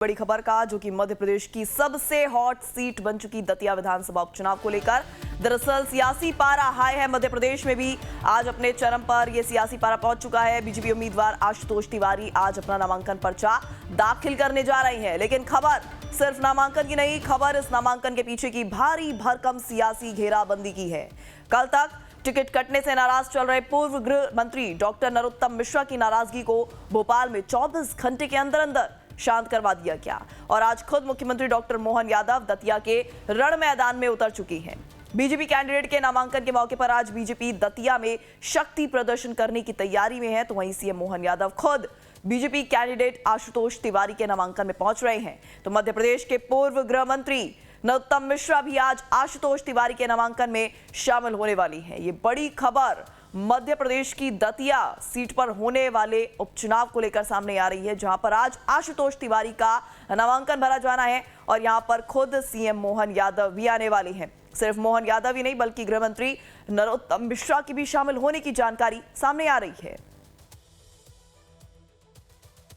बड़ी खबर का, जो कि मध्य प्रदेश की सबसे हॉट सीट बन चुकी दतिया विधानसभा उपचुनाव को लेकर। दरअसल सियासी पारा हाई है मध्य प्रदेश में भी। आज अपने चरम पर यह सियासी पारा पहुंच चुका है। बीजेपी उम्मीदवार आशुतोष तिवारी आज अपना नामांकन पर्चा दाखिल करने जा रही हैं। लेकिन खबर सिर्फ नामांकन की नहीं, खबर इस नामांकन के पीछे की भारी भरकम सियासी घेराबंदी की है। कल तक टिकट कटने से नाराज चल रहे पूर्व गृह मंत्री डॉक्टर नरोत्तम मिश्रा की नाराजगी को भोपाल में 24 घंटे के अंदर अंदर शांत करवा दिया गया। और आज खुद मुख्यमंत्री डॉक्टर मोहन यादव दतिया के रण मैदान में उतर चुकी हैं। बीजेपी कैंडिडेट के नामांकन के मौके पर आज बीजेपी दतिया में शक्ति प्रदर्शन करने की तैयारी में है। तो वहीं सीएम मोहन यादव खुद बीजेपी कैंडिडेट आशुतोष तिवारी के नामांकन में पहुंच रहे हैं। तो मध्य प्रदेश के पूर्व गृह मंत्री नरोत्तम मिश्रा भी आज आशुतोष तिवारी के नामांकन में शामिल होने वाली हैं। ये बड़ी खबर मध्य प्रदेश की दतिया सीट पर होने वाले उपचुनाव को लेकर सामने आ रही है, जहां पर आज आशुतोष तिवारी का नामांकन भरा जाना है और यहां पर खुद सीएम मोहन यादव भी आने वाले हैं। सिर्फ मोहन यादव ही नहीं, बल्कि गृह मंत्री नरोत्तम मिश्रा की भी शामिल होने की जानकारी सामने आ रही है।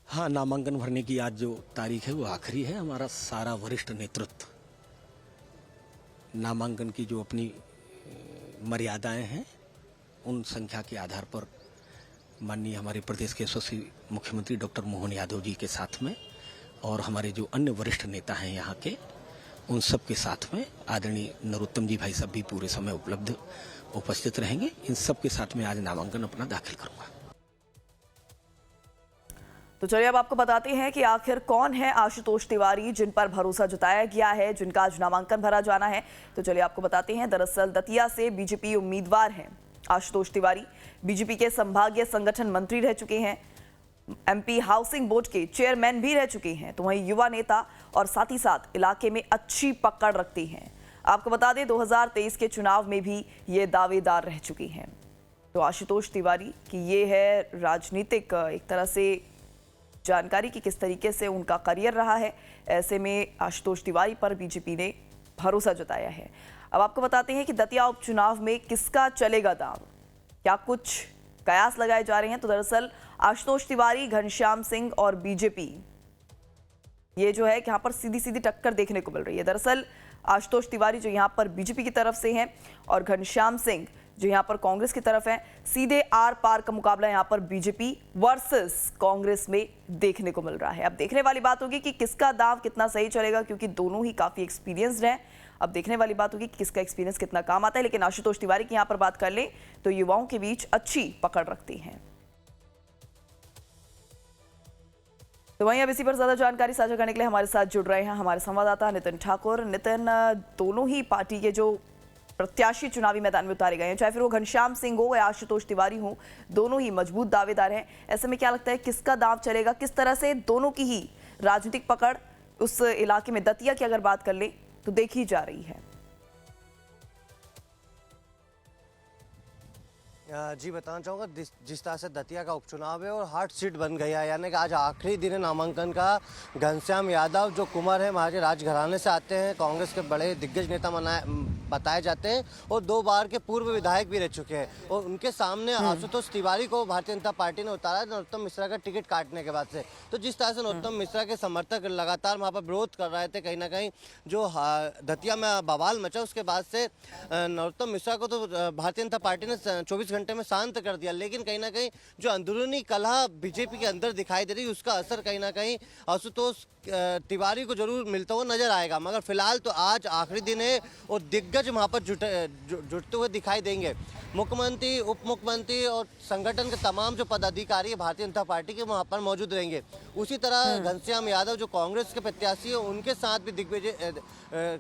हाँ, नामांकन भरने की आज जो तारीख है वो आखिरी है। हमारा सारा वरिष्ठ नेतृत्व नामांकन की जो अपनी मर्यादाएं हैं उन संख्या के आधार पर माननीय हमारे प्रदेश के यशस्वी मुख्यमंत्री डॉक्टर मोहन यादव जी के साथ में और हमारे जो अन्य वरिष्ठ नेता हैं यहाँ के, उन सब के साथ में आदरणीय नरोत्तम जी भाई साहब भी पूरे समय उपस्थित रहेंगे। इन सब के साथ में आज नामांकन अपना दाखिल करूंगा। तो चलिए अब आपको बताते हैं कि आखिर कौन है आशुतोष तिवारी जिन पर भरोसा जताया गया है, जिनका आज नामांकन भरा जाना है। तो चलिए आपको बताते हैं। दरअसल दतिया से बीजेपी उम्मीदवार हैं आशुतोष तिवारी। बीजेपी के संभागीय संगठन मंत्री रह चुके हैं, एमपी हाउसिंग बोर्ड के चेयरमैन भी रह चुके हैं। तो वहीं युवा नेता और साथ ही साथ इलाके में अच्छी पकड़ रखते हैं। आपको बता दें 2023 के चुनाव में भी ये दावेदार रह चुकी हैं। तो आशुतोष तिवारी की ये है राजनीतिक एक तरह से जानकारी कि किस तरीके से उनका करियर रहा है। ऐसे में आशुतोष तिवारी पर बीजेपी ने भरोसा जताया है। अब आपको बताते हैं कि दतिया उपचुनाव में किसका चलेगा दांव, क्या कुछ कयास लगाए जा रहे हैं। तो दरअसल आशुतोष तिवारी, घनश्याम सिंह और बीजेपी, ये जो है कि यहाँ पर सीधी सीधी टक्कर देखने को मिल रही है। दरअसल आशुतोष तिवारी जो यहाँ पर बीजेपी की तरफ से हैं और घनश्याम सिंह जो यहाँ पर कांग्रेस की तरफ है, सीधे आर पार का मुकाबला यहाँ पर बीजेपी वर्सेस कांग्रेस में देखने को मिल रहा है। अब देखने वाली बात होगी कि किसका दांव कितना सही चलेगा, क्योंकि दोनों ही काफी एक्सपीरियंस्ड हैं। अब देखने वाली बात होगी कि किसका एक्सपीरियंस कितना काम आता है। लेकिन आशुतोष तिवारी की यहाँ पर बात कर लें तो युवाओं के बीच अच्छी पकड़ रखती हैं। तो वहीं अब इसी पर ज्यादा जानकारी साझा करने के लिए हमारे साथ जुड़ रहे हैं हमारे संवाददाता नितिन ठाकुर। नितिन, दोनों ही पार्टी के जो प्रत्याशी चुनावी मैदान में उतारे गए हैं, चाहे फिर वो घनश्याम सिंह हो या आशुतोष तिवारी हो, दोनों ही मजबूत दावेदार हैं। ऐसे में क्या लगता है किसका दांव चलेगा, किस तरह से दोनों की ही राजनीतिक पकड़ उस इलाके में दतिया की अगर बात कर ले तो देखी जा रही है? जी बताना चाहूँगा, जिस तरह से दतिया का उपचुनाव है और हार्ट सीट बन गया है, यानी कि आज आखिरी दिन है नामांकन का। घनश्याम यादव जो कुंवर है, हमारे राजघराने से आते हैं, कांग्रेस के बड़े दिग्गज नेता बताए जाते हैं और 2 बार के पूर्व विधायक भी रह चुके हैं। और उनके सामने आशुतोष तिवारी को भारतीय जनता पार्टी ने उतारा है नरोत्तम मिश्रा का टिकट काटने के बाद से। तो जिस तरह से नरोत्तम मिश्रा के समर्थक लगातार वहाँ पर विरोध कर रहे थे, कहीं ना कहीं जो दतिया में बवाल मचा, उसके बाद से नरोत्तम मिश्रा को तो भारतीय जनता पार्टी ने 24 घंटे में शांत कर दिया। लेकिन कहीं ना कहीं जो अंदरूनी कलह बीजेपी के अंदर दिखाई दे रही है, उसका असर कहीं ना कहीं आशुतोष तिवारी को जरूर मिलता हुआ नजर आएगा। मगर फिलहाल तो आज आखिरी दिन है और दिग्गज वहाँ पर जुटते हुए दिखाई देंगे। मुख्यमंत्री, उप मुख्यमंत्री और संगठन के तमाम जो पदाधिकारी है भारतीय जनता पार्टी के, वहाँ पर मौजूद रहेंगे। उसी तरह घनश्याम यादव जो कांग्रेस के प्रत्याशी है, उनके साथ भी दिग्विजय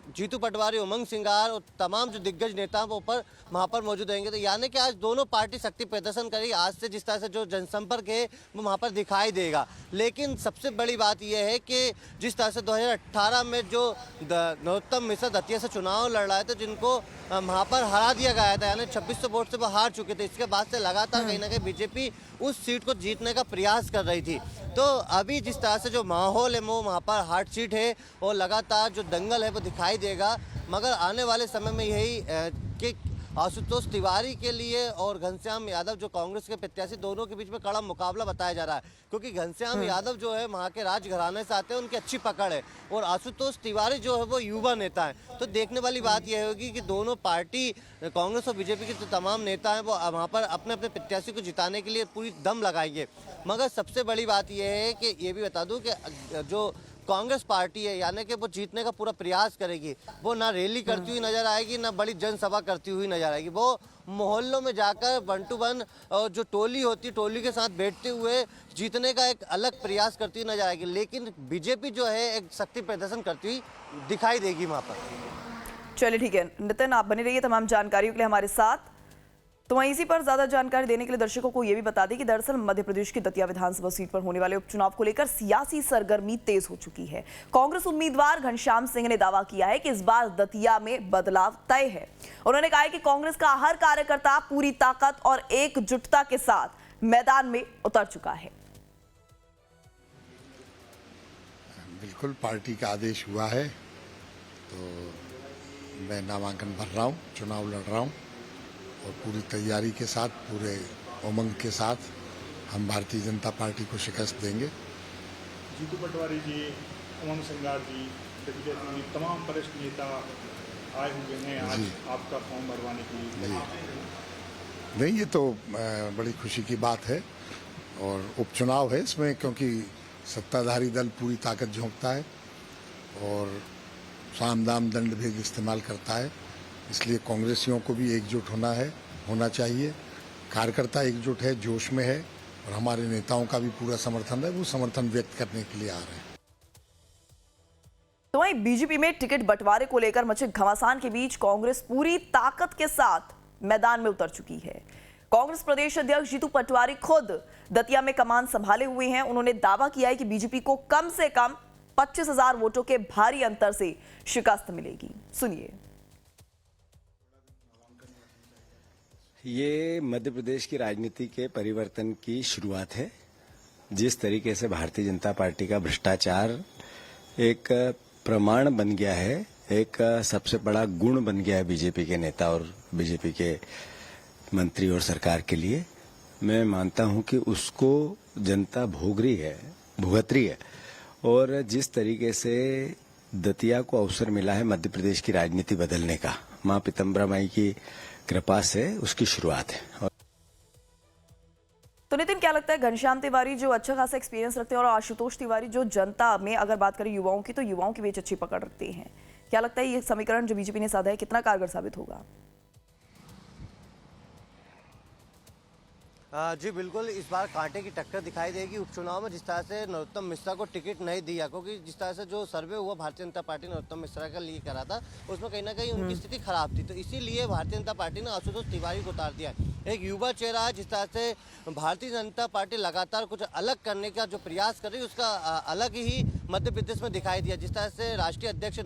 जीतू पटवारी, उमंग सिंगार और तमाम जो दिग्गज नेता वो पर वहाँ पर मौजूद रहेंगे। तो यानी कि आज दोनों पार्टी शक्ति प्रदर्शन करेगी। आज से जिस तरह से जो जनसंपर्क है वो वहाँ पर दिखाई देगा। लेकिन सबसे बड़ी बात यह है कि जिस तरह से 2018 में जो नरोत्तम मिश्रा दतिया से चुनाव लड़ रहे थे, जिनको वहाँ पर हरा दिया गया था, यानी 2600 वोट से वो हार चुके थे। इसके बाद से लगातार कहीं ना कहीं बीजेपी उस सीट को जीतने का प्रयास कर रही थी। तो अभी जिस तरह से जो माहौल है वो वहाँ पर हार्ट सीट है और लगातार जो दंगल है वो दिखाई देगा। मगर आने वाले समय में यही कि आशुतोष तिवारी के लिए और घनश्याम यादव जो कांग्रेस के प्रत्याशी, दोनों के बीच में कड़ा मुकाबला बताया जा रहा है, क्योंकि घनश्याम यादव जो है वहाँ के राजघराने से आते हैं, उनकी अच्छी पकड़ है, और आशुतोष तिवारी जो है वो युवा नेता है। तो देखने वाली बात यह होगी कि दोनों पार्टी, कांग्रेस और बीजेपी के जो तमाम नेता हैं वो वहाँ पर अपने अपने प्रत्याशी को जिताने के लिए पूरी दम लगाएंगे। मगर सबसे बड़ी बात यह है कि ये भी बता दूं कि जो कांग्रेस पार्टी है, यानी कि वो जीतने का पूरा प्रयास करेगी, वो ना रैली करती हुई नजर आएगी, ना बड़ी जनसभा करती हुई नजर आएगी। वो मोहल्लों में जाकर 1 to 1 और जो टोली होती है, टोली के साथ बैठते हुए जीतने का एक अलग प्रयास करती हुई नजर आएगी। लेकिन बीजेपी जो है एक शक्ति प्रदर्शन करती हुई दिखाई देगी वहाँ पर। चलिए ठीक है नितिन, आप बने रहिए तमाम जानकारियों के लिए हमारे साथ। तो वहीं इसी पर ज्यादा जानकारी देने के लिए दर्शकों को यह भी बता दें कि दरअसल मध्य प्रदेश की दतिया विधानसभा सीट पर होने वाले उपचुनाव को लेकर सियासी सरगर्मी तेज हो चुकी है। कांग्रेस उम्मीदवार घनश्याम सिंह ने दावा किया है कि इस बार दतिया में बदलाव तय है। उन्होंने कहा है कि कांग्रेस का हर कार्यकर्ता पूरी ताकत और एकजुटता के साथ मैदान में उतर चुका है। बिल्कुल पार्टी का आदेश हुआ है, तो मैं नामांकन भर रहा हूँ, चुनाव लड़ रहा हूँ, और पूरी तैयारी के साथ, पूरे उमंग के साथ हम भारतीय जनता पार्टी को शिकस्त देंगे। जीतू पटवारी जी, उमंग सिंगार जी, दिग्विजय जी, तमाम वरिष्ठ नेता आए हुए हैं आज आपका फॉर्म भरवाने के लिए। नहीं, ये तो बड़ी खुशी की बात है, और उपचुनाव है इसमें, क्योंकि सत्ताधारी दल पूरी ताकत झोंकता है और साम दाम दंड भेद इस्तेमाल करता है। इसलिए कांग्रेसियों को भी एकजुट होना चाहिए। कार्यकर्ता एकजुट है, जोश में है, और हमारे नेताओं का भी पूरा समर्थन है, वो समर्थन व्यक्त करने के लिए आ रहे हैं। तो वहीं बीजेपी में टिकट बंटवारे को लेकर मचे घमासान के बीच कांग्रेस पूरी ताकत के साथ मैदान में उतर चुकी है। कांग्रेस प्रदेश अध्यक्ष जीतू पटवारी खुद दतिया में कमान संभाले हुए हैं। उन्होंने दावा किया है कि बीजेपी को कम से कम 25,000 वोटों के भारी अंतर से शिकस्त मिलेगी। सुनिए। ये मध्य प्रदेश की राजनीति के परिवर्तन की शुरुआत है। जिस तरीके से भारतीय जनता पार्टी का भ्रष्टाचार एक प्रमाण बन गया है, एक सबसे बड़ा गुण बन गया है बीजेपी के नेता और बीजेपी के मंत्री और सरकार के लिए, मैं मानता हूं कि उसको जनता भुगत रही है। और जिस तरीके से दतिया को अवसर मिला है मध्य प्रदेश की राजनीति बदलने का, मां पीतम्बरा माई की कृपा से उसकी शुरुआत है। तो नितिन, क्या लगता है घनश्याम तिवारी जो अच्छा खासा एक्सपीरियंस रखते हैं और आशुतोष तिवारी जो जनता में, अगर बात करें युवाओं की, तो युवाओं के बीच अच्छी पकड़ रखते हैं, क्या लगता है ये समीकरण जो बीजेपी ने साधा है कितना कारगर साबित होगा? जी बिल्कुल, इस बार कांटे की टक्कर दिखाई देगी उपचुनाव में। जिस तरह से नरोत्तम मिश्रा को टिकट नहीं दिया, क्योंकि जिस तरह से जो सर्वे हुआ भारतीय जनता पार्टी ने नरोत्तम मिश्रा का लिए करा था, उसमें कहीं ना कहीं उनकी स्थिति खराब थी, तो इसीलिए भारतीय जनता पार्टी ने आशुतोष तिवारी को उतार दिया। एक युवा चेहरा है, जिस तरह से भारतीय जनता पार्टी लगातार कुछ अलग करने का जो प्रयास कर रही है, उसका अलग ही मध्य प्रदेश में दिखाई दिया। जिस तरह से राष्ट्रीय अध्यक्ष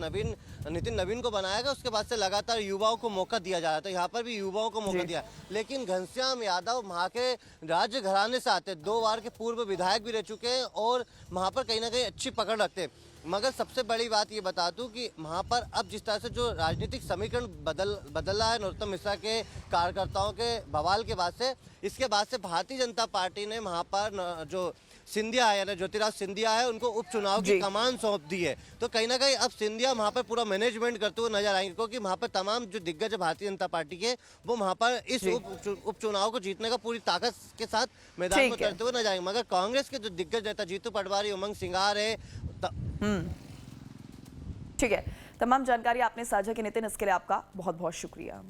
नितिन नवीन को बनाया गया, उसके बाद से लगातार युवाओं को मौका दिया जा रहा था। यहाँ पर भी युवाओं को मौका दिया, लेकिन घनश्याम यादव वहाँ के राज्य घराने से आते, 2 बार के पूर्व विधायक भी रह चुके हैं, और वहाँ पर कहीं ना कहीं अच्छी पकड़ रखते हैं। मगर सबसे बड़ी बात ये बता दूं कि वहाँ पर अब जिस तरह से जो राजनीतिक समीकरण बदला है नरोत्तम मिश्रा के कार्यकर्ताओं के बवाल के बाद से, इसके बाद से भारतीय जनता पार्टी ने वहाँ पर जो सिंधिया है, यानी ज्योतिराज सिंधिया है, उनको उपचुनाव की कमान सौंप दी है। तो कहीं ना कहीं अब सिंधिया वहाँ पर पूरा मैनेजमेंट करते हुए नजर आएंगे, क्योंकि वहाँ पर तमाम जो दिग्गज है भारतीय जनता पार्टी के, वो वहाँ पर इस उपचुनाव को जीतने का पूरी ताकत के साथ मैदान में उतरते हुए नजर आएंगे। मगर कांग्रेस के जो दिग्गज नेता जीतू पटवारी, उमंग सिंगार है, ठीक है, तमाम जानकारी आपने साझा की नितिन, इसके लिए आपका बहुत बहुत शुक्रिया।